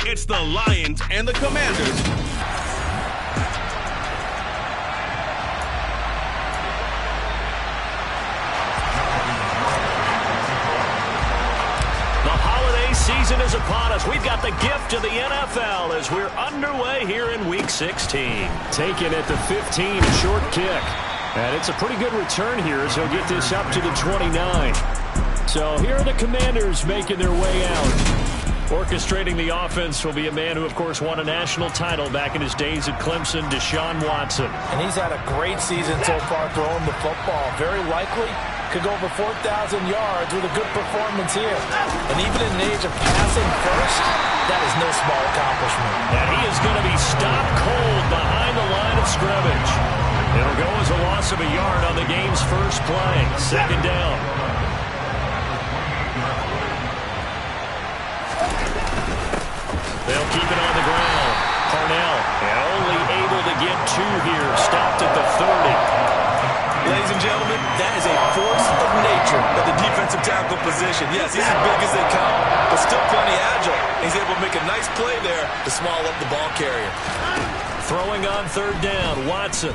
It's the Lions and the Commanders. Season is upon us. We've got the gift of the NFL as we're underway here in Week 16. Taken at the 15, a short kick. And it's a pretty good return here as he'll get this up to the 29. So here are the Commanders making their way out. Orchestrating the offense will be a man who, of course, won a national title back in his days at Clemson, Deshaun Watson. And he's had a great season so far throwing the football. Very likely could go over 4,000 yards with a good performance here. And even in the age of passing first, that is no small accomplishment. And he is going to be stopped cold behind the line of scrimmage. It'll go as a loss of a yard on the game's first play. Second down. They'll keep it on the ground. Parnell, and only able to get two here. Stopped at the 30. Ladies and gentlemen, that is a force of nature at the defensive tackle position. Yes, he's as big as they come, but still plenty agile. He's able to make a nice play there to swallow up the ball carrier. Throwing on third down, Watson.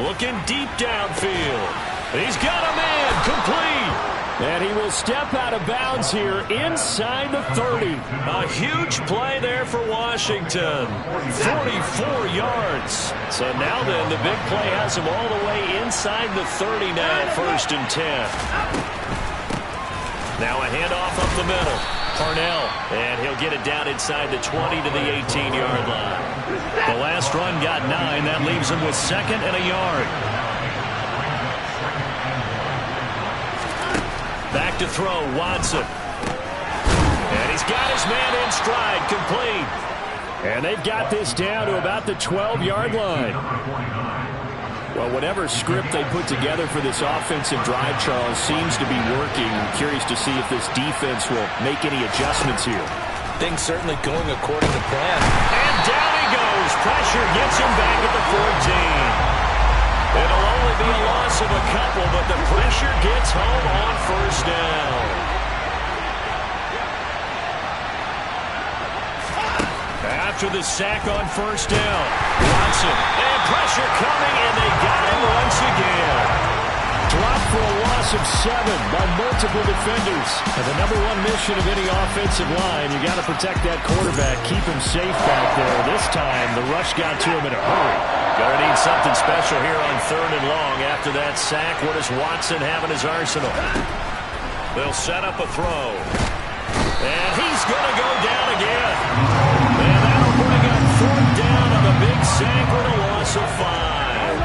Looking deep downfield. He's got a man, complete. And he will step out of bounds here inside the 30. A huge play there for Washington. 44 yards. So now then, the big play has him all the way inside the 30 now, 1st and 10. Now a handoff up the middle. Parnell, and he'll get it down inside the 20 to the 18-yard line. The last run got 9. That leaves him with 2nd and a yard. Back to throw, Watson. And he's got his man in stride, complete. And they've got this down to about the 12-yard line. Well, whatever script they put together for this offensive drive, Charles, seems to be working. I'm curious to see if this defense will make any adjustments here. Things certainly going according to plan. And down he goes. Pressure gets him back at the 14. It'll only be a loss of a couple, but the pressure gets home on 1st down. After the sack on 1st down, Watson, and pressure coming, and they got him once again. Dropped for a loss of 7 by multiple defenders. And the #1 mission of any offensive line, you got to protect that quarterback, keep him safe back there. This time, the rush got to him in a hurry. Gonna need something special here on 3rd and long. After that sack, what does Watson have in his arsenal? They'll set up a throw. And he's gonna go down again. And that'll bring up 4th down on a big sack with a loss of 5.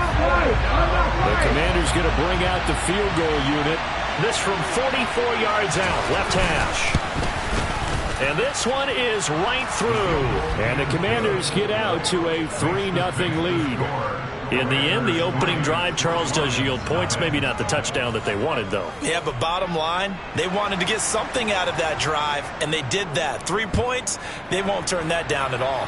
The Commanders going to bring out the field goal unit. This from 44 yards out, left hash. And this one is right through. And the Commanders get out to a 3-0 lead. In the end, the opening drive, Charles, does yield points. Maybe not the touchdown that they wanted, though. Yeah, but bottom line, they wanted to get something out of that drive, and they did that. 3 points, they won't turn that down at all.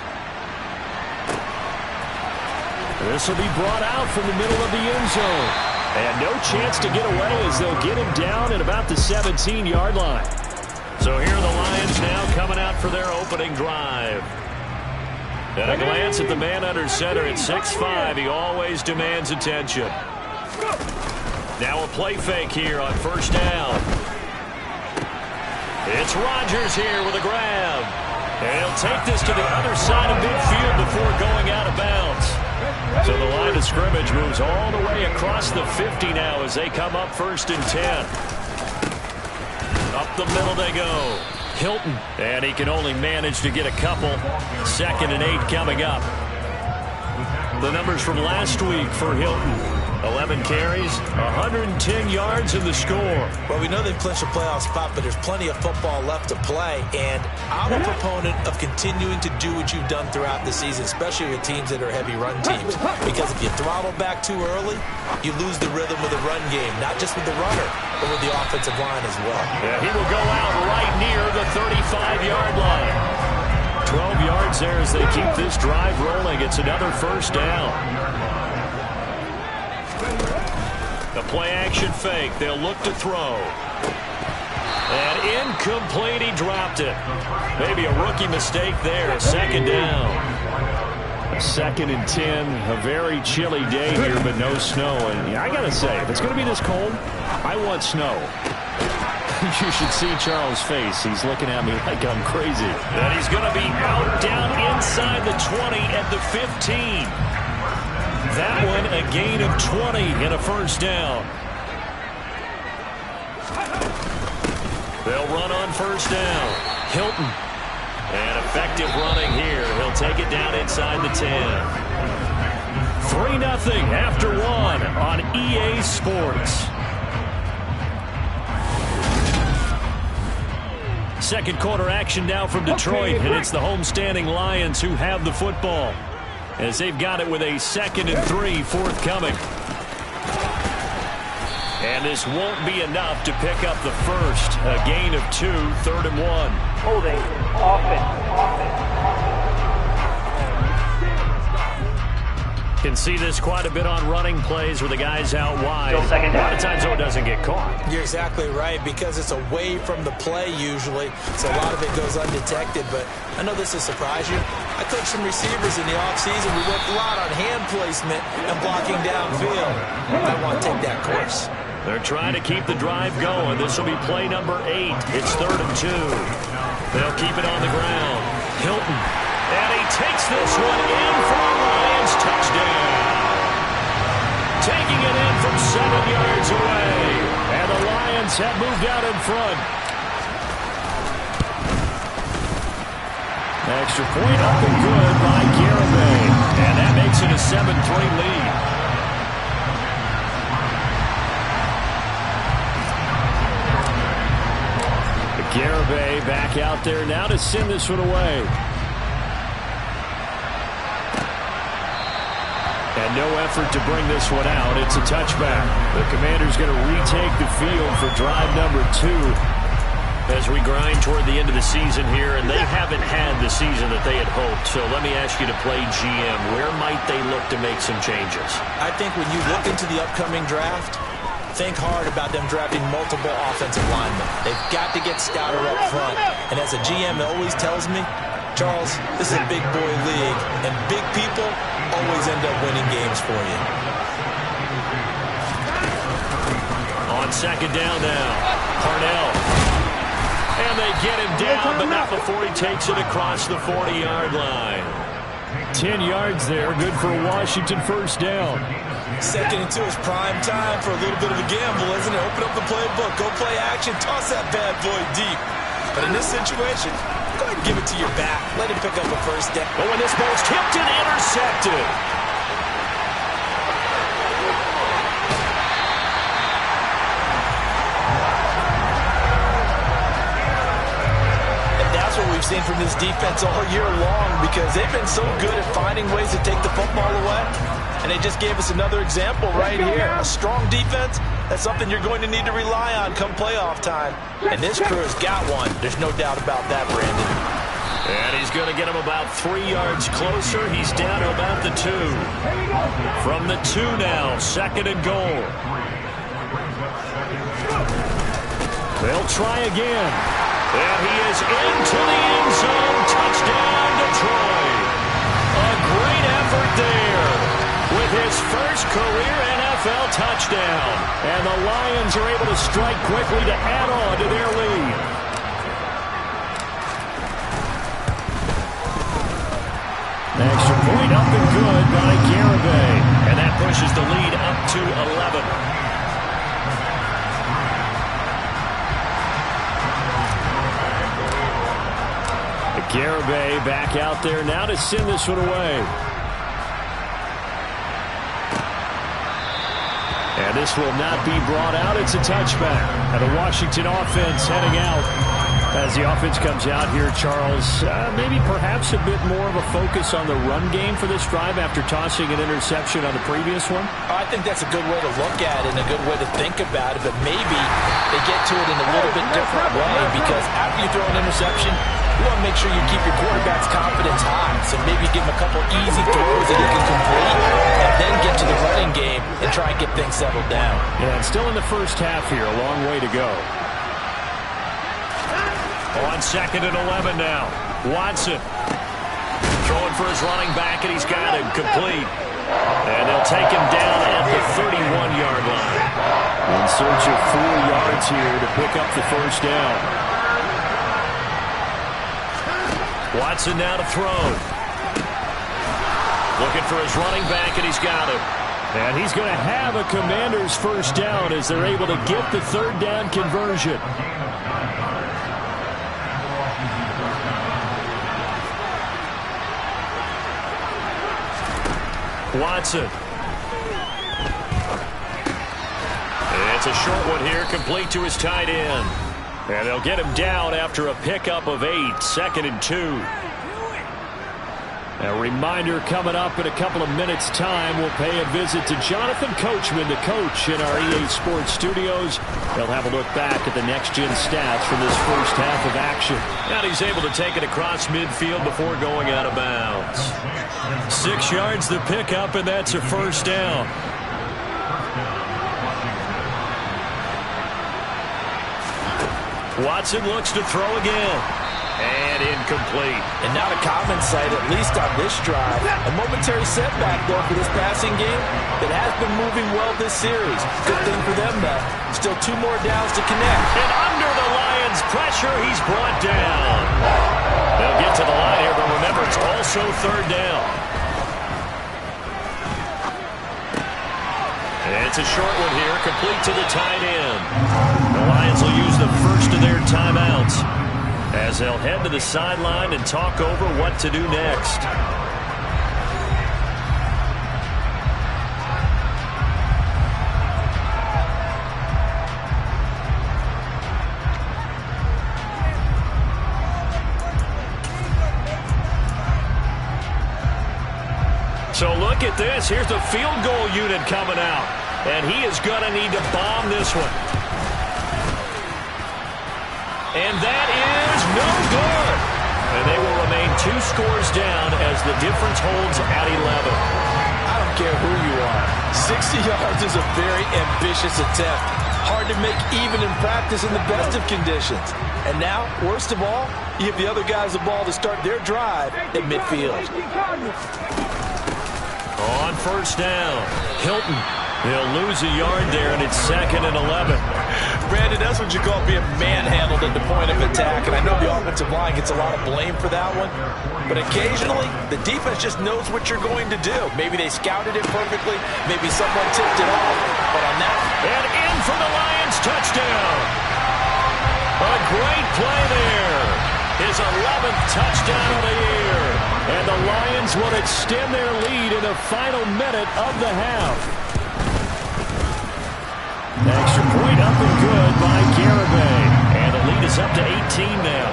This will be brought out from the middle of the end zone. And no chance to get away as they'll get him down at about the 17-yard line. So here are the Lions now coming out for their opening drive. And a glance at the man under center at 6'5". He always demands attention. Now a play fake here on 1st down. It's Rodgers here with a grab. And he'll take this to the other side of midfield before going out of bounds. So the line of scrimmage moves all the way across the 50 now as they come up 1st and 10. Up the middle they go. Hilton, and he can only manage to get a couple. 2nd and 8 coming up. The numbers from last week for Hilton. 11 carries, 110 yards in the score. Well, we know they've clinched a playoff spot, but there's plenty of football left to play. And I'm a proponent of continuing to do what you've done throughout the season, especially with teams that are heavy run teams. Because if you throttle back too early, you lose the rhythm of the run game, not just with the runner, but with the offensive line as well. Yeah, he will go out right near the 35-yard line. 12 yards there as they keep this drive rolling. It's another 1st down. The play-action fake. They'll look to throw. And incomplete, he dropped it. Maybe a rookie mistake there, second down. 2nd and 10, a very chilly day here, but no snow. And I got to say, if it's going to be this cold, I want snow. You should see Charles' face. He's looking at me like I'm crazy. And he's going to be out down inside the 20 at the 15. That one a gain of 20 and a first down. They'll run on first down. Hilton. And effective running here. He'll take it down inside the 10. 3-0 after 1 on EA Sports. Second quarter action now from Detroit, and it's the homestanding Lions who have the football as they've got it with a 2nd and 3 forthcoming. And this won't be enough to pick up the first. A gain of 2, 3rd and 1. Holding, offense. Can see this quite a bit on running plays where the guy's out wide. A lot of times, though, it doesn't get caught. You're exactly right, because it's away from the play usually, so a lot of it goes undetected. But I know this will surprise you. I coached some receivers in the offseason. We worked a lot on hand placement and blocking downfield. I want to take that course. They're trying to keep the drive going. This will be play number 8. It's 3rd and 2. They'll keep it on the ground. Hilton. And he takes this one in for a Lions touchdown. Taking it in from 7 yards away. And the Lions have moved out in front. Extra point up and good by Garibay. And that makes it a 7-3 lead. Garibay back out there now to send this one away. And no effort to bring this one out. It's a touchback. The Commanders going to retake the field for drive number 2. As we grind toward the end of the season here, and they haven't had the season that they had hoped. So let me ask you to play GM. Where might they look to make some changes? I think when you look into the upcoming draft, think hard about them drafting multiple offensive linemen. They've got to get stouter up front. And as a GM always tells me, Charles, this is a big boy league, and big people always end up winning games for you. On second down now, Parnell. And they get him down, but not before he takes it across the 40-yard line. 10 yards there, good for a Washington first down. 2nd and 2 is prime time for a little bit of a gamble, isn't it? Open up the playbook, go play action, toss that bad boy deep. But in this situation, go ahead and give it to your back. Let him pick up a first down. But when this ball's tipped and intercepted. And that's what we've seen from this defense all year long, because they've been so good at finding ways to take the football away. And they just gave us another example right here. A strong defense, that's something you're going to need to rely on come playoff time. And this crew has got one. There's no doubt about that, Brandon. And he's going to get him about 3 yards closer. He's down to about the 2. From the 2 now, 2nd and goal. They'll try again. And he is into the end zone. Touchdown, Detroit. A great effort there with his first career NFL touchdown. And the Lions are able to strike quickly to add on to their lead. Extra point up and good by Garibay. And that pushes the lead up to 11. Garibay back out there now to send this one away. And this will not be brought out. It's a touchback. And the Washington offense heading out. As the offense comes out here, Charles, maybe perhaps a bit more of a focus on the run game for this drive after tossing an interception on the previous one? I think that's a good way to look at it and a good way to think about it, but maybe they get to it in a little bit different way, because after you throw an interception, you want to make sure you keep your quarterback's confidence high. So maybe give him a couple easy throws that he can complete, and then get to the running game and try and get things settled down. Yeah, and still in the first half here, a long way to go. On 2nd and 11 now. Watson throwing for his running back, and he's got him complete. And they'll take him down at the 31-yard line. In search of 4 yards here to pick up the first down. Watson now to throw. Looking for his running back, and he's got him. And he's going to have a Commanders first down as they're able to get the 3rd down conversion. Watson. It's a short one here, complete to his tight end. And they'll get him down after a pickup of 8, 2nd and 2. A reminder coming up in a couple of minutes' time. We'll pay a visit to Jonathan Coachman, the coach in our EA Sports studios. They'll have a look back at the next-gen stats from this first half of action. And he's able to take it across midfield before going out of bounds. 6 yards to pick up, and that's a first down. Watson looks to throw again. And incomplete. And not a common sight, at least on this drive. A momentary setback, though, for this passing game that has been moving well this series. Good thing for them, though. Still 2 more downs to connect. And under the Lions' pressure, he's brought down. They'll get to the line here, but remember, it's also 3rd down. And it's a short one here, complete to the tight end. The Lions will use the first of their timeouts as they'll head to the sideline and talk over what to do next. So look at this. Here's the field goal unit coming out. And he is going to need to bomb this one. And that is no good. And they will remain 2 scores down as the difference holds at 11. I don't care who you are. 60 yards is a very ambitious attempt. Hard to make even in practice in the best of conditions. And now, worst of all, you give the other guys the ball to start their drive at midfield. On first down, Hilton. He'll lose a yard there, and it's 2nd and 11. Brandon, that's what you call being manhandled at the point of attack. And I know the offensive line gets a lot of blame for that one. But occasionally, the defense just knows what you're going to do. Maybe they scouted it perfectly. Maybe someone tipped it off. But on that... And in for the Lions touchdown. A great play there. His 11th touchdown of the year. And the Lions will extend their lead in the final minute of the half. Extra point up and good by Garibay. And the lead is up to 18 now.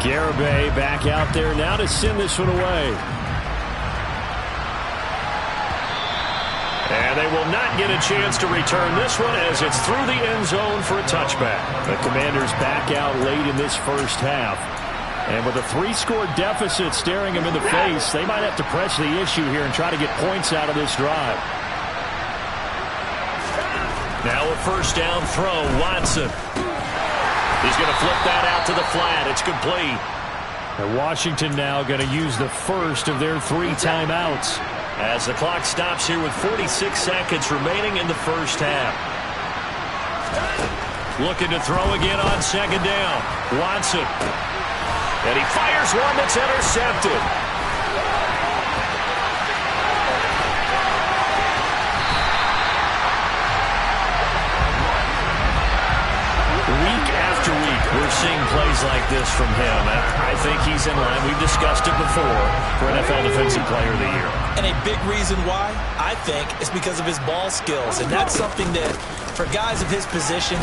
Garibay back out there now to send this one away. And they will not get a chance to return this one as it's through the end zone for a touchback. The Commanders back out late in this first half. And with a 3-score deficit staring them in the face, they might have to press the issue here and try to get points out of this drive. Now a first down throw, Watson. He's going to flip that out to the flat. It's complete. And Washington now going to use the first of their 3 timeouts. As the clock stops here with 46 seconds remaining in the first half. Looking to throw again on 2nd down. Watson. And he fires one that's intercepted. Week after week, we're seeing plays like this from him. I think he's in line. We've discussed it before for NFL Defensive Player of the Year. And a big reason why, I think, is because of his ball skills. And that's something that, for guys of his position,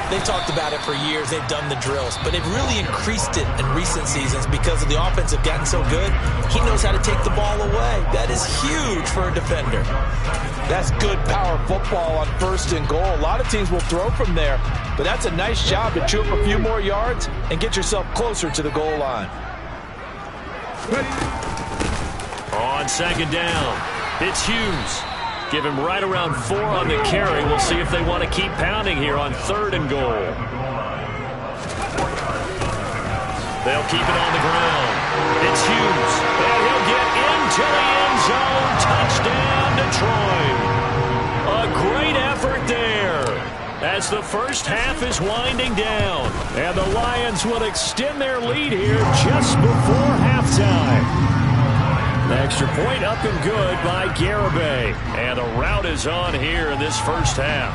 they've talked about it for years. They've done the drills. But they've really increased it in recent seasons because of the offense have gotten so good. He knows how to take the ball away. That is huge for a defender. That's good power football on 1st and goal. A lot of teams will throw from there. But that's a nice job to chew up a few more yards and get yourself closer to the goal line. On 2nd down, It's Hughes. Give him right around 4 on the carry. We'll see if they want to keep pounding here on 3rd and goal. They'll keep it on the ground. It's Hughes. And he'll get into the end zone. Touchdown, Detroit. A great effort there as the first half is winding down. And the Lions will extend their lead here just before halftime. The extra point up and good by Garibay. And the route is on here in this first half.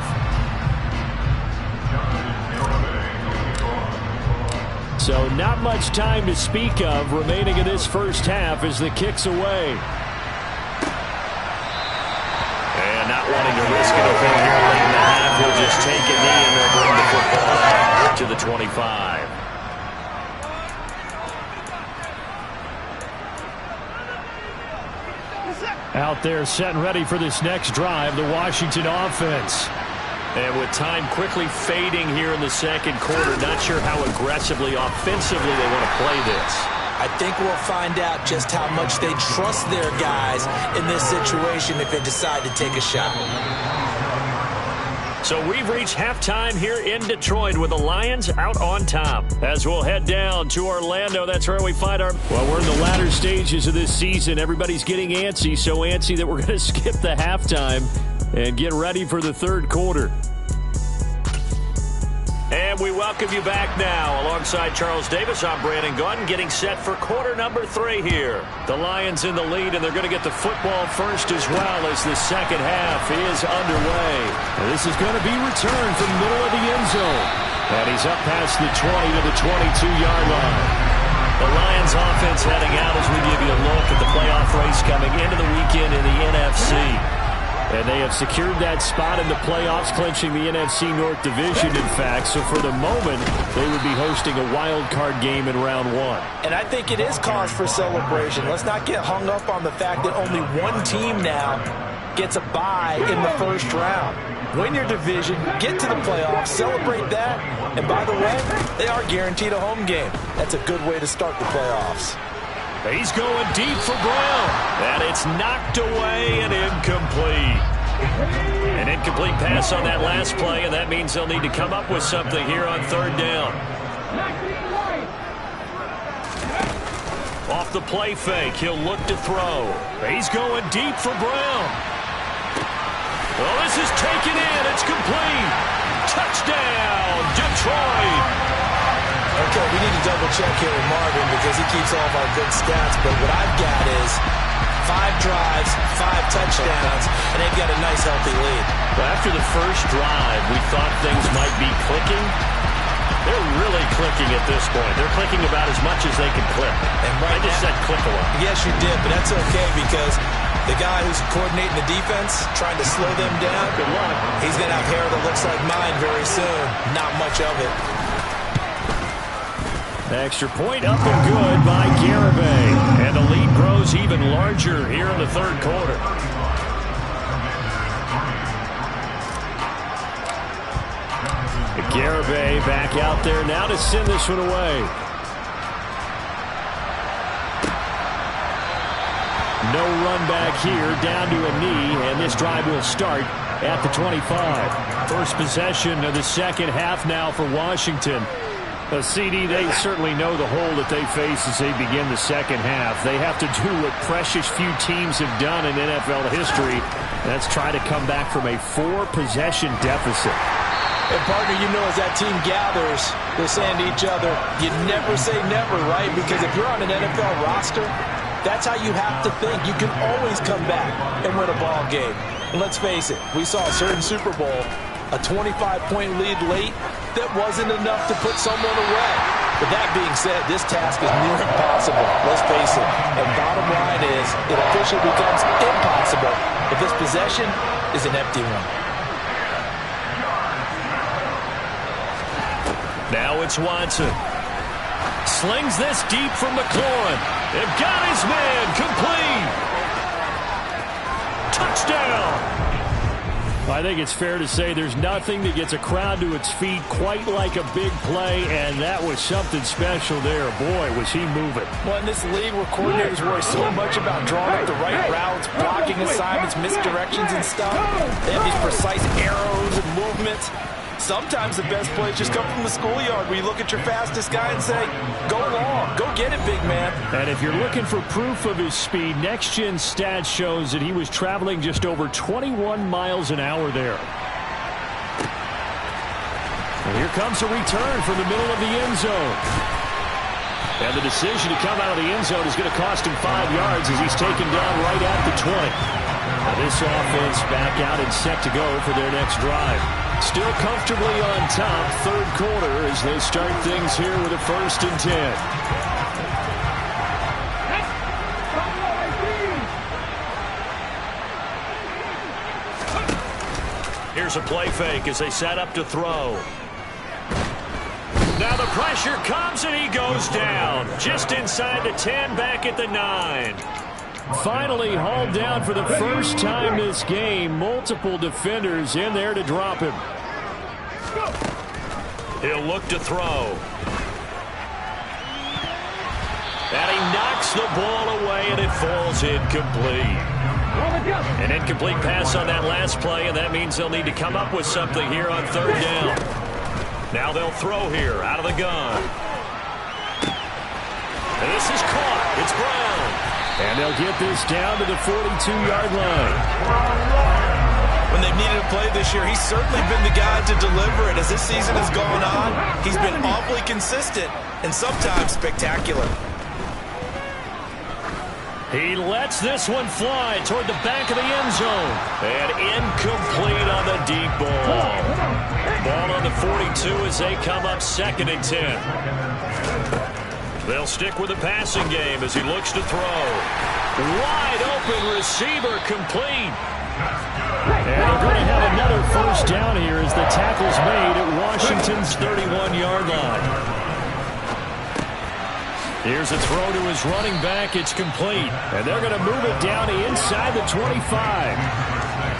So not much time to speak of remaining in this first half as the kick's away. And not wanting to risk anything here late in the half, he'll just take a knee and they'll bring the football out to the 25. Out there set and ready for this next drive, the Washington offense. And with time quickly fading here in the second quarter, not sure how aggressively, offensively they want to play this. I think we'll find out just how much they trust their guys in this situation if they decide to take a shot. So we've reached halftime here in Detroit with the Lions out on top. As we'll head down to Orlando, that's where we find our... Well, we're in the latter stages of this season. Everybody's getting antsy, so antsy that we're going to skip the halftime and get ready for the third quarter. And we welcome you back now. Alongside Charles Davis, I'm Brandon Gaudin, getting set for quarter number 3 here. The Lions in the lead, and they're going to get the football first as well as the second half is underway. And this is going to be returned from the middle of the end zone. And he's up past the 20 to the 22-yard line. The Lions offense heading out as we give you a look at the playoff race coming into the weekend in the NFC. And they have secured that spot in the playoffs, clinching the NFC North Division, in fact. So for the moment, they would be hosting a wild card game in round 1. And I think it is cause for celebration. Let's not get hung up on the fact that only one team now gets a bye in the first round. Win your division, get to the playoffs, celebrate that. And by the way, they are guaranteed a home game. That's a good way to start the playoffs. He's going deep for Brown. And it's knocked away and incomplete. An incomplete pass on that last play, and that means they'll need to come up with something here on 3rd down. Off the play fake, he'll look to throw. He's going deep for Brown. Well, this is taken in. It's complete. Touchdown, Detroit. Okay, we need to double-check here with Marvin because he keeps all of our good stats, but what I've got is 5 drives, 5 touchdowns, and they've got a nice, healthy lead. Well, after the first drive, we thought things might be clicking. They're really clicking at this point. They're clicking about as much as they can click. And right I just said click a lot. Yes, you did, but that's okay because the guy who's coordinating the defense, trying to slow them down, good luck. He's going to have hair that looks like mine very soon. Not much of it. Extra point up and good by Garibay. And the lead grows even larger here in the third quarter. Garibay back out there now to send this one away. No run back here, down to a knee, and this drive will start at the 25. First possession of the second half now for Washington. CD, they certainly know the hole that they face as they begin the second half. They have to do what precious few teams have done in NFL history. That's try to come back from a 4-possession deficit. And, partner, you know, as that team gathers, they're saying to each other, you never say never, right? Because if you're on an NFL roster, that's how you have to think. You can always come back and win a ball game. And let's face it, we saw a certain Super Bowl, a 25-point lead late, that wasn't enough to put someone away. But that being said, this task is near impossible. Let's face it. And bottom line is, it officially becomes impossible if this possession is an empty one. Now it's Watson. Slings this deep from McLaurin. They've got his man complete. Touchdown. I think it's fair to say there's nothing that gets a crowd to its feet quite like a big play, and that was something special there. Boy, was he moving. Well, in this league where coordinators worry so much about drawing up the right routes, blocking assignments, misdirections and stuff, they have these precise arrows and movements. Sometimes the best plays just come from the schoolyard where you look at your fastest guy and say, go long, go get it, big man. And if you're looking for proof of his speed, Next Gen Stats shows that he was traveling just over 21 miles an hour there. And here comes a return from the middle of the end zone. And the decision to come out of the end zone is going to cost him 5 yards as he's taken down right at the 20. Now this offense back out and set to go for their next drive. Still comfortably on top, third quarter, as they start things here with a 1st and 10. Here's a play fake as they set up to throw. Now the pressure comes and he goes down. Just inside the 10, back at the 9. Finally hauled down for the first time this game. Multiple defenders in there to drop him. He'll look to throw. And he knocks the ball away, and it falls incomplete. An incomplete pass on that last play, and that means they'll need to come up with something here on 3rd down. Now they'll throw here out of the gun. And this is caught. It's Brown. And they'll get this down to the 42-yard line. When they've needed a play this year, he's certainly been the guy to deliver it. As this season has gone on, he's been awfully consistent and sometimes spectacular. He lets this one fly toward the back of the end zone. And incomplete on the deep ball. Ball on the 42 as they come up 2nd and 10. They'll stick with the passing game as he looks to throw. Wide open receiver complete. And they're going to have another 1st down here as the tackle's made at Washington's 31-yard line. Here's a throw to his running back. It's complete. And they're going to move it down to inside the 25.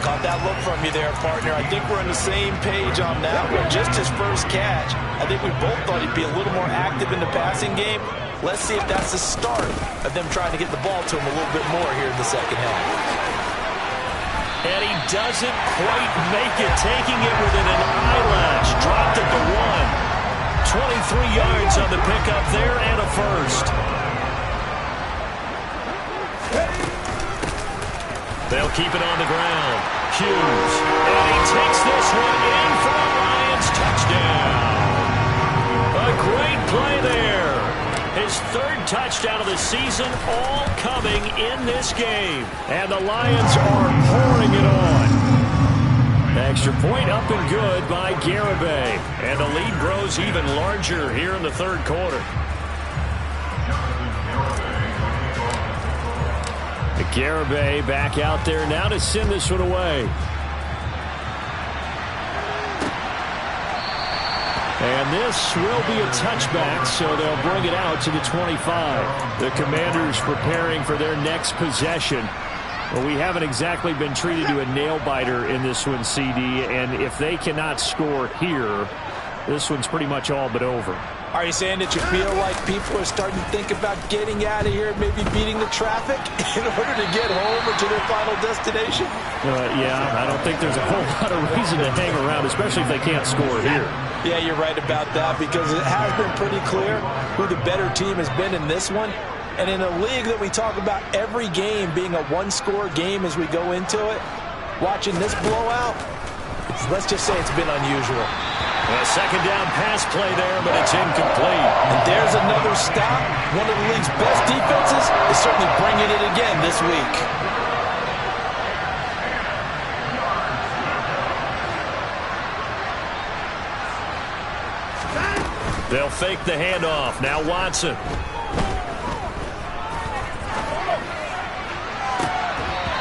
Caught that look from you there, partner. I think we're on the same page on that one. Just his first catch. I think we both thought he'd be a little more active in the passing game. Let's see if that's the start of them trying to get the ball to him a little bit more here in the second half. And he doesn't quite make it, taking it within an eyelash. Dropped it to 1. 23 yards on the pickup there and a 1st. They'll keep it on the ground. Hughes. And he takes this one in for a Lions touchdown. A great play there. His 3rd touchdown of the season, all coming in this game. And the Lions are pouring it on. Extra point up and good by Garibay. And the lead grows even larger here in the 3rd quarter. Garibay back out there now to send this one away. And this will be a touchback, so they'll bring it out to the 25. The Commanders preparing for their next possession. Well, we haven't exactly been treated to a nail-biter in this one, CD, and if they cannot score here, this one's pretty much all but over. Are you saying that you feel like people are starting to think about getting out of here, maybe beating the traffic in order to get home or to their final destination? Yeah, I don't think there's a whole lot of reason to hang around, especially if they can't score here. Yeah, you're right about that because it has been pretty clear who the better team has been in this one. And in a league that we talk about every game being a one-score game as we go into it, watching this blowout, let's just say it's been unusual. A 2nd down pass play there, but it's incomplete. And there's another stop. One of the league's best defenses is certainly bringing it again this week. They'll fake the handoff. Now Watson.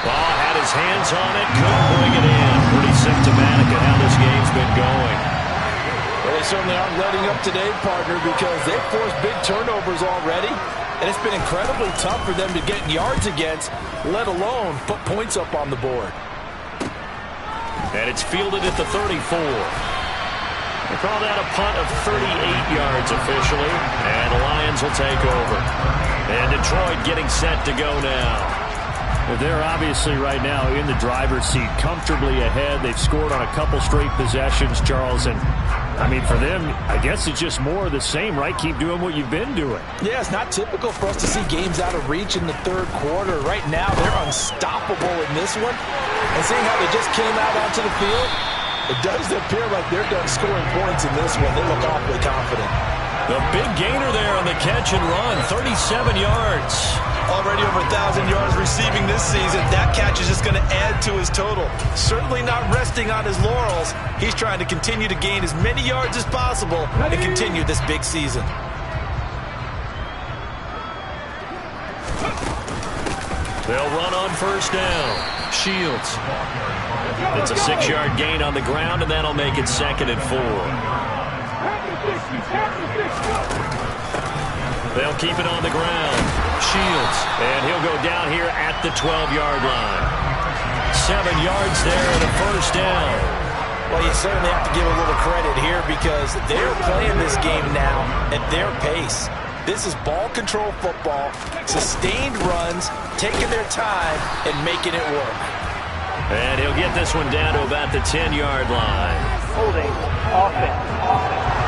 Ball had his hands on it, couldn't bring it in. Pretty symptomatic of how this game's been going. Well, they certainly aren't letting up today, partner, because they've forced big turnovers already, and it's been incredibly tough for them to get yards against, let alone put points up on the board. And it's fielded at the 34. They call that a punt of 38 yards officially, and the Lions will take over. And Detroit getting set to go now. They're obviously right now in the driver's seat, comfortably ahead. They've scored on a couple straight possessions, Charles. And, I mean, for them, I guess it's just more of the same, right? Keep doing what you've been doing. Yeah, it's not typical for us to see games out of reach in the third quarter. Right now, they're unstoppable in this one. And seeing how they just came out onto the field, it does appear like they're done scoring points in this one. They look awfully confident. The big gainer there on the catch and run, 37 yards. Already over 1,000 yards receiving this season. That catch is just going to add to his total. Certainly not resting on his laurels. He's trying to continue to gain as many yards as possible and continue this big season. They'll run on first down. Shields. It's a 6-yard gain on the ground, and that'll make it 2nd and 4. They'll keep it on the ground. Shields. And he'll go down here at the 12-yard line. 7 yards there and a first down. Well, you certainly have to give a little credit here because they're playing this game now at their pace. This is ball control football, sustained runs, taking their time and making it work. And he'll get this one down to about the 10-yard line. Holding offense.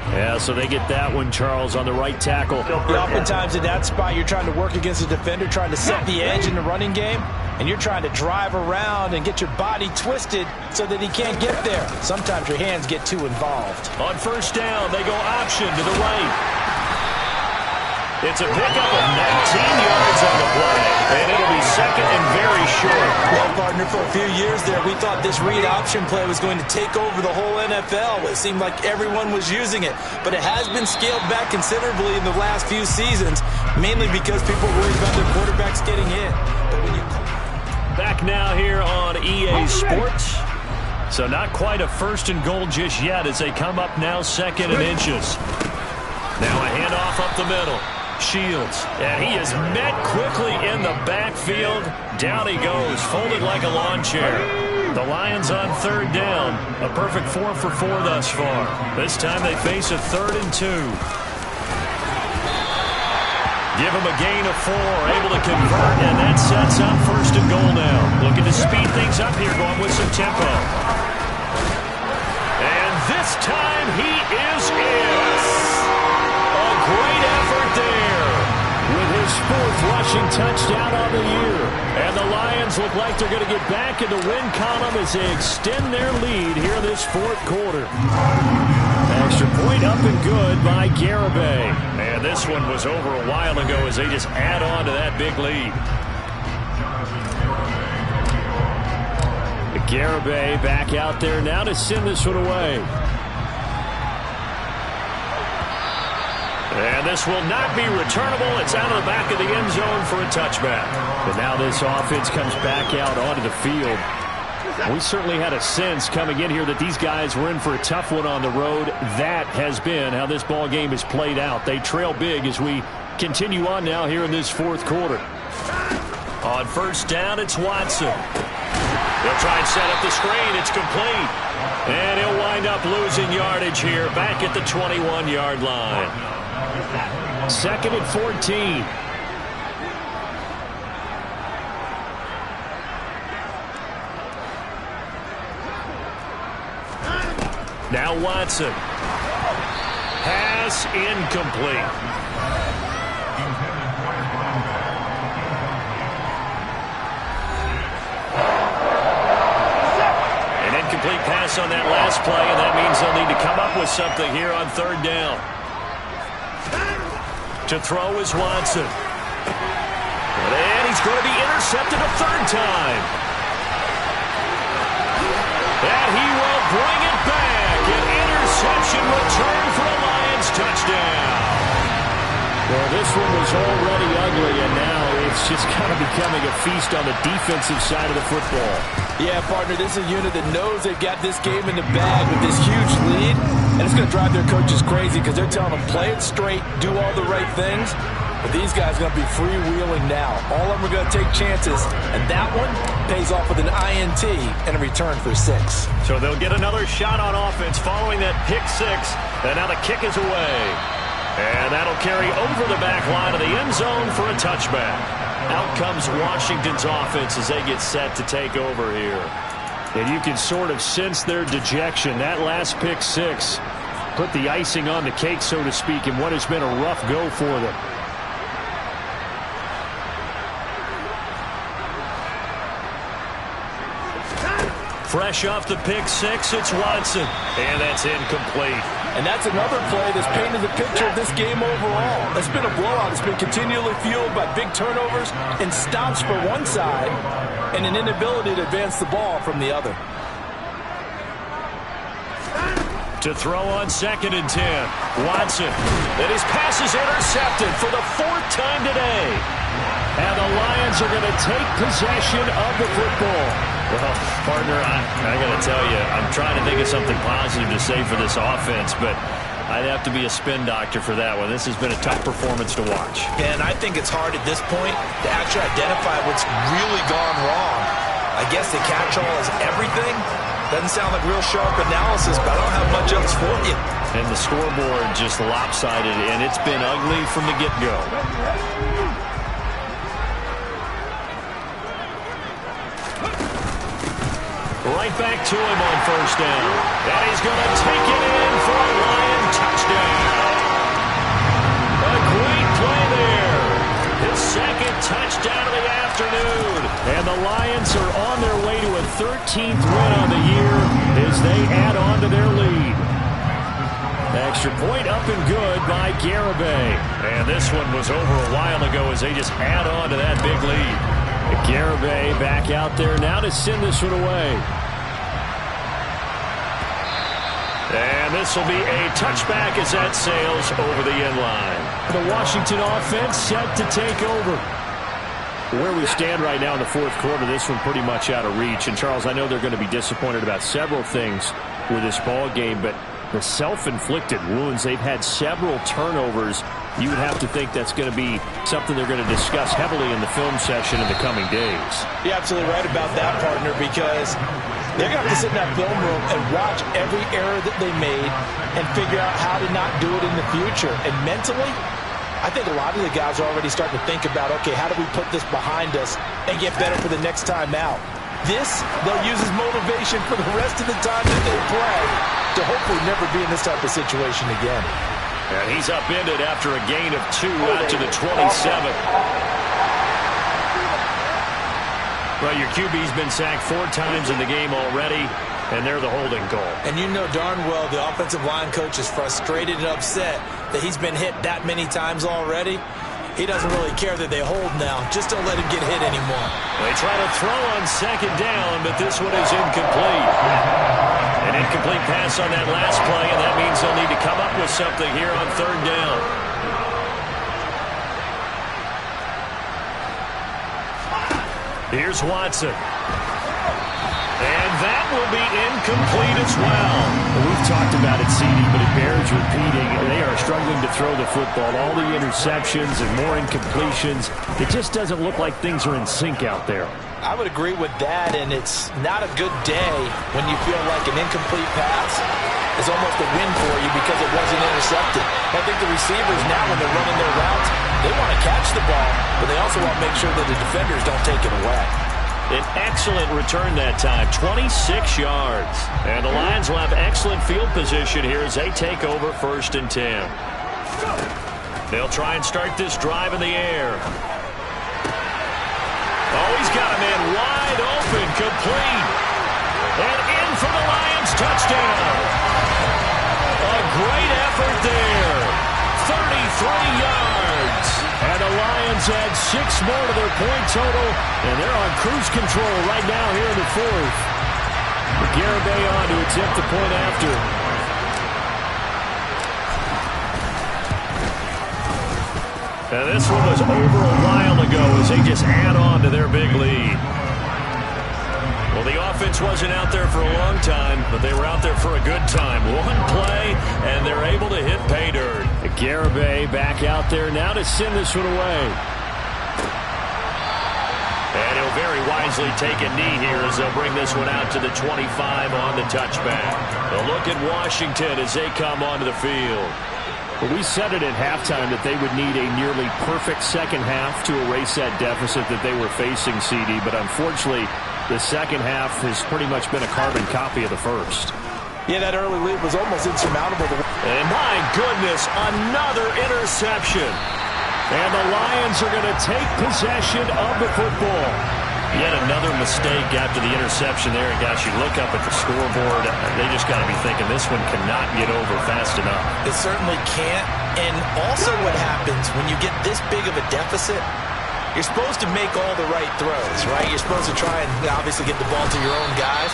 Yeah, so they get that one, Charles, on the right tackle. Oftentimes in that spot, you're trying to work against a defender, trying to set the edge in the running game, and you're trying to drive around and get your body twisted so that he can't get there. Sometimes your hands get too involved. On first down, they go option to the right. It's a pickup of 19 yards on the play, and it'll be 2nd and very short. Well, partner, for a few years there, we thought this read option play was going to take over the whole NFL. It seemed like everyone was using it, but it has been scaled back considerably in the last few seasons, mainly because people worried about their quarterbacks getting hit. But when you... Back now here on EA Sports. So not quite a 1st and goal just yet as they come up now 2nd and inches. Now a handoff up the middle. Shields, and he is met quickly in the backfield. Down he goes, folded like a lawn chair. The Lions on 3rd down, a perfect 4 for 4 thus far. This time they face a 3rd and 2. Give him a gain of 4, able to convert, and that sets up 1st and goal now. Looking to speed things up here, going with some tempo. And this time he is in. A great effort there. With his 4th rushing touchdown on the year. And the Lions look like they're going to get back in the win column as they extend their lead here in this 4th quarter. Extra point up and good by Garibay. And this one was over a while ago as they just add on to that big lead. Garibay back out there now to send this one away. And this will not be returnable. It's out of the back of the end zone for a touchback. But now this offense comes back out onto the field. We certainly had a sense coming in here that these guys were in for a tough one on the road. That has been how this ball game has played out. They trail big as we continue on now here in this 4th quarter. On first down, it's Watson. He'll try and set up the screen. It's complete. And he'll wind up losing yardage here back at the 21-yard line. 2nd and 14. Now Watson. Pass incomplete. An incomplete pass on that last play, and that means they'll need to come up with something here on 3rd down. To throw is Watson. And he's going to be intercepted a 3rd time. And he will bring it back. An interception return for a Lions touchdown. Well, this one was already ugly, and now it's just kind of becoming a feast on the defensive side of the football. Yeah, partner, this is a unit that knows they've got this game in the bag with this huge lead, and it's going to drive their coaches crazy because they're telling them play it straight, do all the right things. But these guys are going to be freewheeling now. All of them are going to take chances, and that one pays off with an INT and a return for 6. So they'll get another shot on offense following that pick 6, and now the kick is away. And that'll carry over the back line of the end zone for a touchback. Out comes Washington's offense as they get set to take over here. And you can sort of sense their dejection. That last pick 6 put the icing on the cake, so to speak, in what has been a rough go for them. Fresh off the pick 6, it's Watson. And that's incomplete. And that's another play that's painted the picture of this game overall. It's been a blowout. It's been continually fueled by big turnovers and stops for one side and an inability to advance the ball from the other. To throw on 2nd and 10. Watson. And his pass is intercepted for the 4th time today. And the Lions are going to take possession of the football. Well, partner, I got to tell you, I'm trying to think of something positive to say for this offense, but I'd have to be a spin doctor for that one. This has been a tough performance to watch. And I think it's hard at this point to actually identify what's really gone wrong. I guess the catch-all is everything. Doesn't sound like real sharp analysis, but I don't have much else for you. And the scoreboard just lopsided, and it's been ugly from the get-go. Right back to him on 1st down. And he's going to take it in for a Lion touchdown. A great play there. His 2nd touchdown of the afternoon. And the Lions are on their way to a 13th win on the year as they add on to their lead. Extra point up and good by Garibay. And this one was over a while ago as they just add on to that big lead. Garibay back out there now to send this one away. And this will be a touchback as that sails over the end line. The Washington offense set to take over. Where we stand right now in the 4th quarter, this one pretty much out of reach. And, Charles, I know they're going to be disappointed about several things with this ball game, but the self-inflicted wounds, they've had several turnovers. You would have to think that's going to be something they're going to discuss heavily in the film session in the coming days. You're absolutely right about that, partner, because they're going to have to sit in that film room and watch every error that they made and figure out how to not do it in the future. And mentally, I think a lot of the guys are already starting to think about, okay, how do we put this behind us and get better for the next time out? This, they'll use as motivation for the rest of the time that they play to hopefully never be in this type of situation again. And he's upended after a gain of 2 out to the 27. Well, your QB's been sacked 4 times in the game already, and they're the holding call. And you know darn well the offensive line coach is frustrated and upset that he's been hit that many times already. He doesn't really care that they hold now. Just don't let him get hit anymore. They try to throw on 2nd down, but this one is incomplete. An incomplete pass on that last play, and that means they'll need to come up with something here on 3rd down. Here's Watson. And that will be incomplete as well. We've talked about it, CD, but it bears repeating. They are struggling to throw the football. All the interceptions and more incompletions. It just doesn't look like things are in sync out there. I would agree with that, and it's not a good day when you feel like an incomplete pass is almost a win for you because it wasn't intercepted. I think the receivers now, when they're running their routes, they want to catch the ball, but they also want to make sure that the defenders don't take it away. An excellent return that time, 26 yards. And the Lions will have excellent field position here as they take over 1st and 10. They'll try and start this drive in the air. Oh, he's got a man wide open, complete. And in for the Lions touchdown. A great effort there. 33 yards. And the Lions add 6 more to their point total, and they're on cruise control right now here in the 4th. Garibay on to attempt the point after. And this one was over a while ago as they just add on to their big lead. Well, the offense offense wasn't out there for a long time, but they were out there for a good time. One play, and they're able to hit pay dirt. Garibay back out there now to send this one away. And he'll very wisely take a knee here as they'll bring this one out to the 25 on the touchback. A look at Washington as they come onto the field. Well, we said it at halftime that they would need a nearly perfect second half to erase that deficit that they were facing, CD. But unfortunately, the second half has pretty much been a carbon copy of the first. Yeah, that early lead was almost insurmountable. And my goodness, another interception. And the Lions are going to take possession of the football. Yet another mistake after the interception there. And gosh, you look up at the scoreboard, they just got to be thinking this one cannot get over fast enough. It certainly can't. And also what happens when you get this big of a deficit, you're supposed to make all the right throws, right? You're supposed to try and obviously get the ball to your own guys.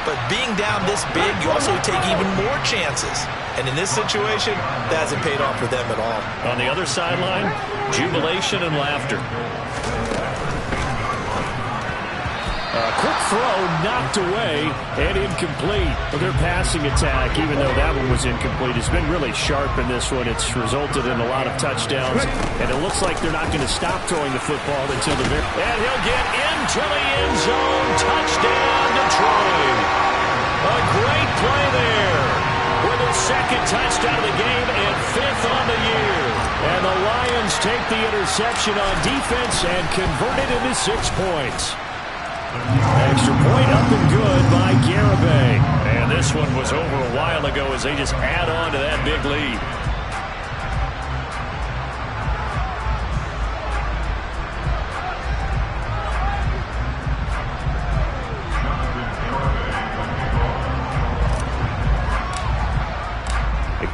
But being down this big, you also take even more chances. And in this situation, that hasn't paid off for them at all. On the other sideline, jubilation and laughter. A quick throw knocked away and incomplete. Well, their passing attack, even though that one was incomplete, has been really sharp in this one. It's resulted in a lot of touchdowns, and it looks like they're not going to stop throwing the football until the very... And he'll get into the end zone. Touchdown, Detroit. A great play there with his second touchdown of the game and fifth on the year. And the Lions take the interception on defense and convert it into 6 points. Extra point up and good by Garibay. And this one was over a while ago as they just add on to that big lead.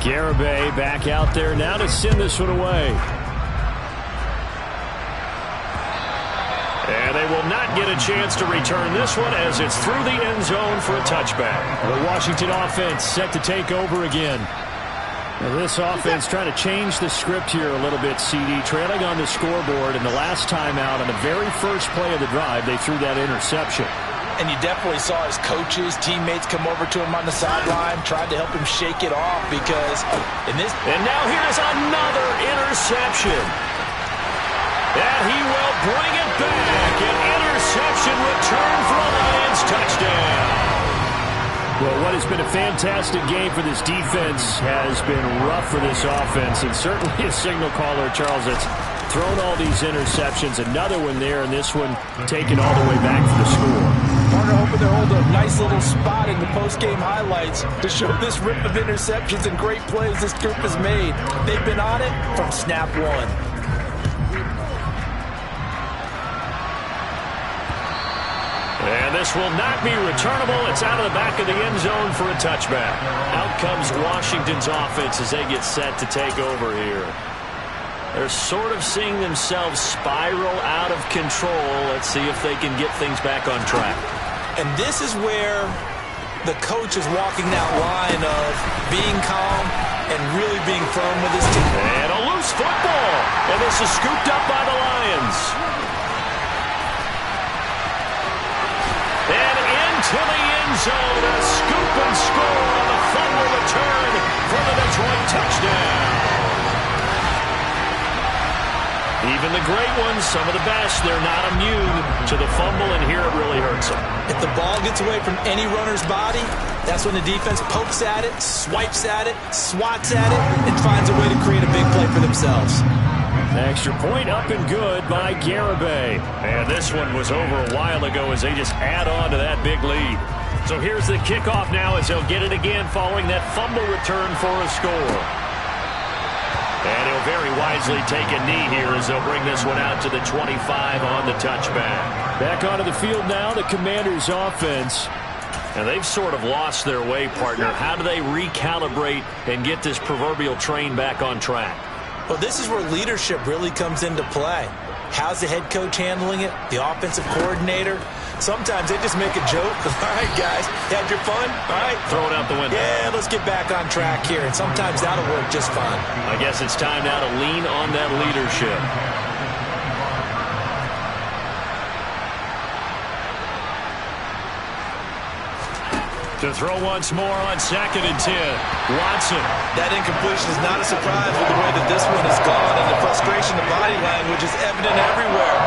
Garibay back out there now to send this one away. And they will not get a chance to return this one as it's through the end zone for a touchback. The Washington offense set to take over again. Now this offense trying to change the script here a little bit, CD. Trailing on the scoreboard, and the last time out on the very first play of the drive, they threw that interception. And you definitely saw his coaches, teammates come over to him on the sideline, tried to help him shake it off because in this... And now here's another interception. And he will bring it back. An interception return for a Lions touchdown. Well, what has been a fantastic game for this defense has been rough for this offense, and certainly a signal caller, Charles, that's thrown all these interceptions. Another one there, and this one taken all the way back for the score. Partner hoping to hold a nice little spot in the post-game highlights to show this rip of interceptions and great plays this group has made. They've been on it from snap one. And this will not be returnable. It's out of the back of the end zone for a touchback. Out comes Washington's offense as they get set to take over here. They're sort of seeing themselves spiral out of control. Let's see if they can get things back on track. And this is where the coach is walking that line of being calm and really being firm with his team. And a loose football. And this is scooped up by the Lions. And into the end zone, a scoop and score on the fumble return for the Detroit touchdown. Even the great ones, some of the best, they're not immune to the fumble, and here it really hurts them. If the ball gets away from any runner's body, that's when the defense pokes at it, swipes at it, swats at it, and finds a way to create a big play for themselves. Extra point up and good by Garibay. And this one was over a while ago as they just add on to that big lead. So here's the kickoff now as they'll get it again following that fumble return for a score. And he'll very wisely take a knee here as they'll bring this one out to the 25 on the touchback. Back onto the field now, the Commanders' offense. And they've sort of lost their way, partner. How do they recalibrate and get this proverbial train back on track? Well, this is where leadership really comes into play. How's the head coach handling it? The offensive coordinator? Sometimes they just make a joke. All right, guys, you had your fun? All right. Throw it out the window. Yeah, let's get back on track here. And sometimes that'll work just fine. I guess it's time now to lean on that leadership. To throw once more on 2nd and 10. Watson. That incompletion is not a surprise with the way that this one has gone, and the frustration, the body language is evident everywhere.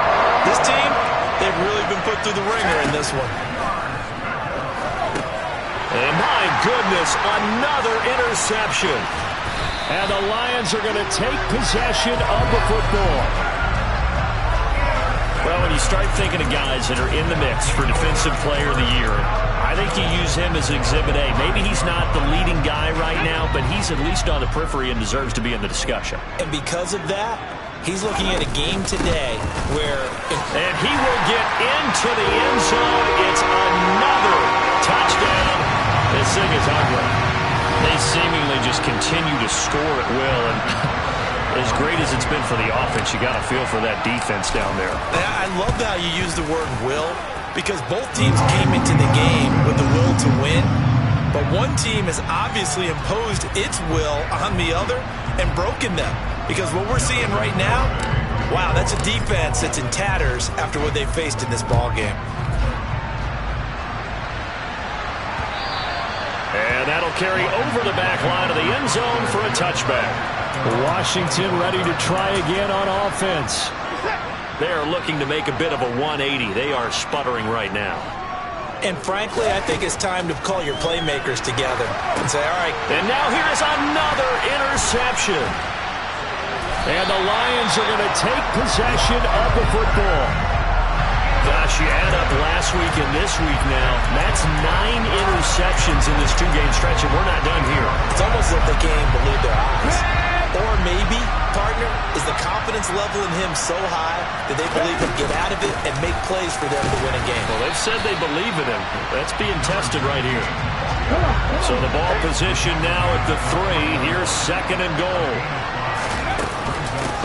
This team, they've really been put through the ringer in this one. And my goodness, another interception. And the Lions are going to take possession of the football. Well, when you start thinking of guys that are in the mix for Defensive Player of the Year, I think you use him as Exhibit A. Maybe he's not the leading guy right now, but he's at least on the periphery and deserves to be in the discussion. And because of that, he's looking at a game today where... And he will get into the end zone. It's another touchdown. This thing is ugly. They seemingly just continue to score at will, and as great as it's been for the offense, you got to feel for that defense down there. I love how you use the word will, because both teams came into the game with the will to win, but one team has obviously imposed its will on the other and broken them, because what we're seeing right now, wow, that's a defense that's in tatters after what they faced in this ball game. And that'll carry over the back line of the end zone for a touchback. Washington ready to try again on offense. They are looking to make a bit of a 180. They are sputtering right now. And frankly, I think it's time to call your playmakers together and say, all right. And now here's another interception. And the Lions are going to take possession of the football. Gosh, you add up last week and this week now. That's 9 interceptions in this 2-game stretch, and we're not done here. It's almost like they can't even believe their eyes. Or maybe, partner, is the confidence level in him so high that they believe he'll get out of it and make plays for them to win a game. Well, they've said they believe in him. That's being tested right here. So the ball position now at the 3. Here's 2nd and goal.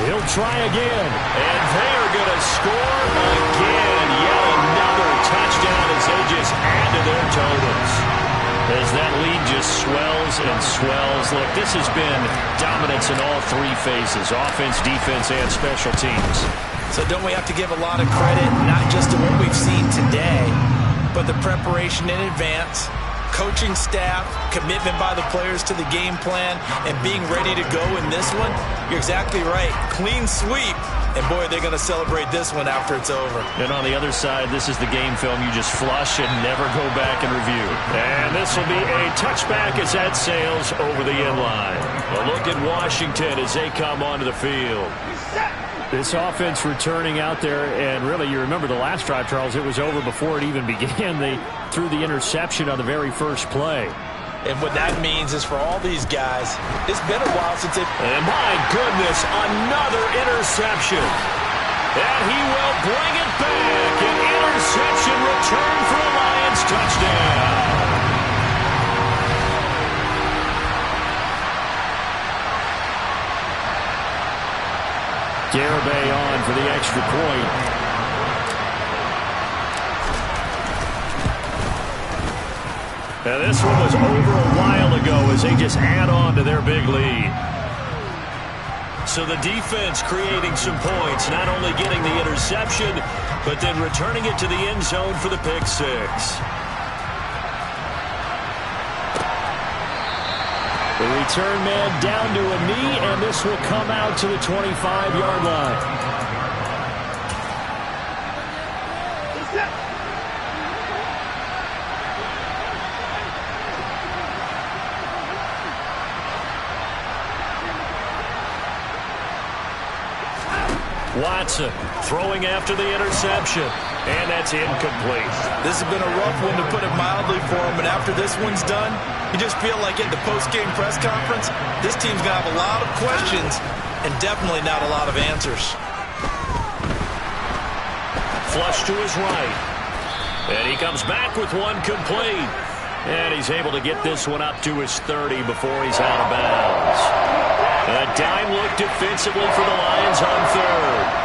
He'll try again. And they are going to score again. Yet another touchdown as they just add to their totals. As that lead just swells and swells. Look, this has been dominance in all 3 phases. Offense, defense, and special teams. So don't we have to give a lot of credit, not just to what we've seen today, but the preparation in advance, coaching staff, commitment by the players to the game plan, and being ready to go in this one? You're exactly right. Clean sweep. And, boy, they're going to celebrate this one after it's over. And on the other side, this is the game film you just flush and never go back and review. And this will be a touchback as that sails over the end line. A look at Washington as they come onto the field. This offense returning out there, and really, you remember the last drive, Charles, it was over before it even began. They threw the interception on the very first play. And what that means is for all these guys, it's been a while since they've... And my goodness, another interception. And he will bring it back. An interception return for a Lions touchdown. Garibay on for the extra point. Now this one was over a while ago as they just add on to their big lead. So the defense creating some points, not only getting the interception, but then returning it to the end zone for the pick 6. The return man down to a knee, and this will come out to the 25-yard line. Watson throwing after the interception, and that's incomplete. This has been a rough one, to put it mildly, for him, but after this one's done, you just feel like at the post-game press conference, this team's going to have a lot of questions and definitely not a lot of answers. Flush to his right, and he comes back with one complete, and he's able to get this one up to his 30 before he's out of bounds. A dime look defensively for the Lions on 3rd.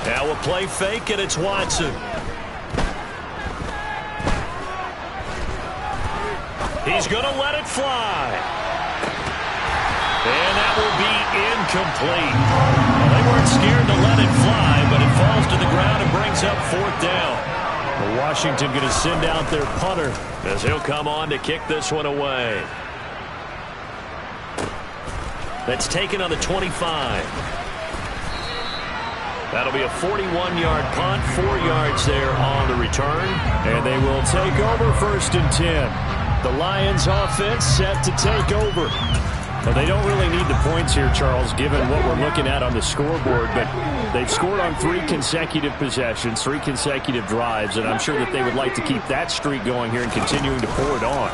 Now a play fake, and it's Watson. He's going to let it fly. And that will be incomplete. Well, they weren't scared to let it fly, but it falls to the ground and brings up 4th down. Well, Washington going to send out their punter as he'll come on to kick this one away. That's taken on the 25. That'll be a 41-yard punt, 4 yards there on the return, and they will take over 1st and 10. The Lions offense set to take over. Well, they don't really need the points here, Charles, given what we're looking at on the scoreboard, but they've scored on 3 consecutive possessions, 3 consecutive drives, and I'm sure that they would like to keep that streak going here and continuing to pour it on.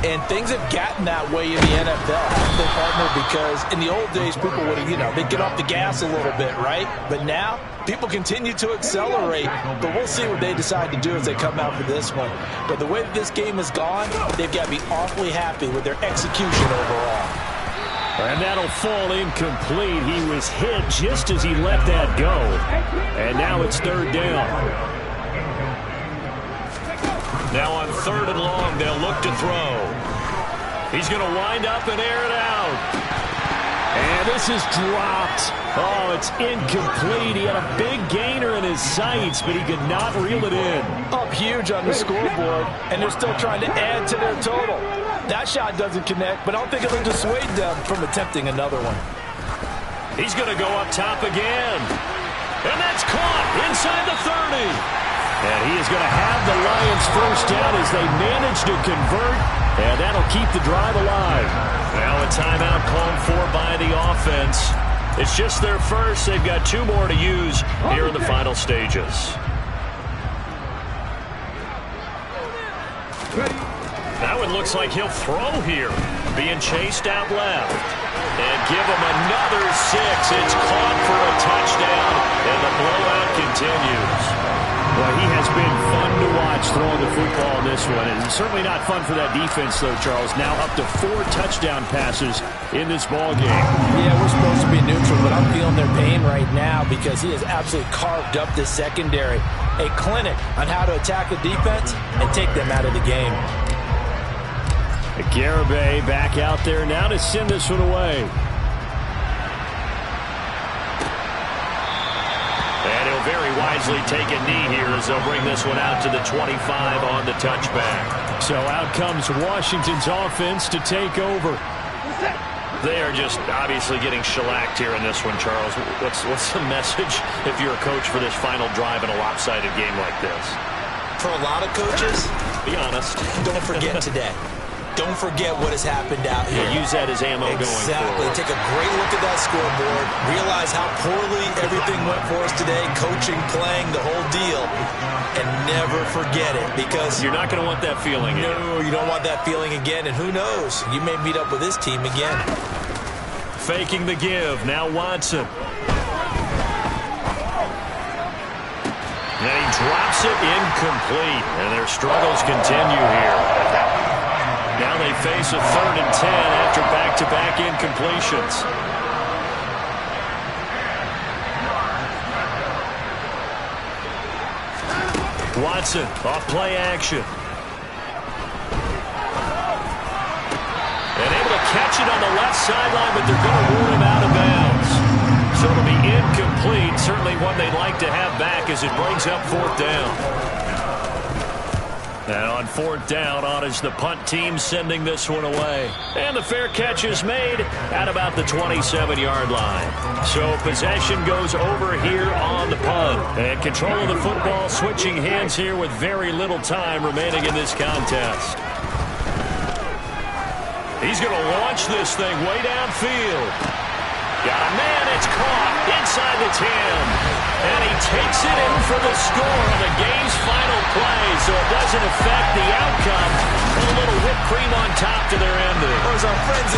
And things have gotten that way in the NFL, haven't they, partner? Because in the old days, people would have, they'd get off the gas a little bit, right? But now, people continue to accelerate. But we'll see what they decide to do as they come out for this one. But the way that this game has gone, they've got to be awfully happy with their execution overall. And that'll fall incomplete. He was hit just as he let that go. And now it's 3rd down. Now on 3rd and long, they'll look to throw. He's going to wind up and air it out. And this is dropped. Oh, it's incomplete. He had a big gainer in his sights, but he could not reel it in. Up huge on the scoreboard, and they're still trying to add to their total. That shot doesn't connect, but I don't think it'll dissuade them from attempting another one. He's going to go up top again. And that's caught inside the 30. And he is going to have the Lions 1st down as they manage to convert, and that'll keep the drive alive. Now a timeout called for by the offense. It's just their first. They've got 2 more to use here in the final stages. Now it looks like he'll throw here, being chased out left. And give him another 6. It's caught for a touchdown, and the blowout continues. Well, he has been fun to watch throwing the football in this one. And certainly not fun for that defense, though, Charles. Now up to 4 touchdown passes in this ball game. Yeah, we're supposed to be neutral, but I'm feeling their pain right now because he has absolutely carved up this secondary. A clinic on how to attack the defense and take them out of the game. Garibay back out there now to send this one away. And he'll very wisely take a knee here as they'll bring this one out to the 25 on the touchback. So out comes Washington's offense to take over. They are just obviously getting shellacked here in this one, Charles. What's the message if you're a coach for this final drive in a lopsided game like this? For a lot of coaches, be honest, don't forget today. Don't forget what has happened out here. Yeah, use that as ammo going forward. Exactly. Take a great look at that scoreboard. Realize how poorly everything went for us today. Coaching, playing, the whole deal. And never forget it because you're not going to want that feeling again. No, you don't want that feeling again. And who knows? You may meet up with this team again. Faking the give. Now Watson. And he drops it incomplete. And their struggles continue here. Now they face a 3rd and 10 after back-to-back incompletions. Watson off play action. And able to catch it on the left sideline, but they're going to rule him out of bounds. So it'll be incomplete. Certainly one they'd like to have back as it brings up 4th down. And on 4th down, on is the punt team sending this one away. And the fair catch is made at about the 27-yard line. So possession goes over here on the punt. And control of the football switching hands here with very little time remaining in this contest. He's going to launch this thing way downfield. Got a man, it's caught inside the 10. And he takes it in for the score on the game's final play, so it doesn't affect the outcome. Put a little whipped cream on top to their ending. Those are friends.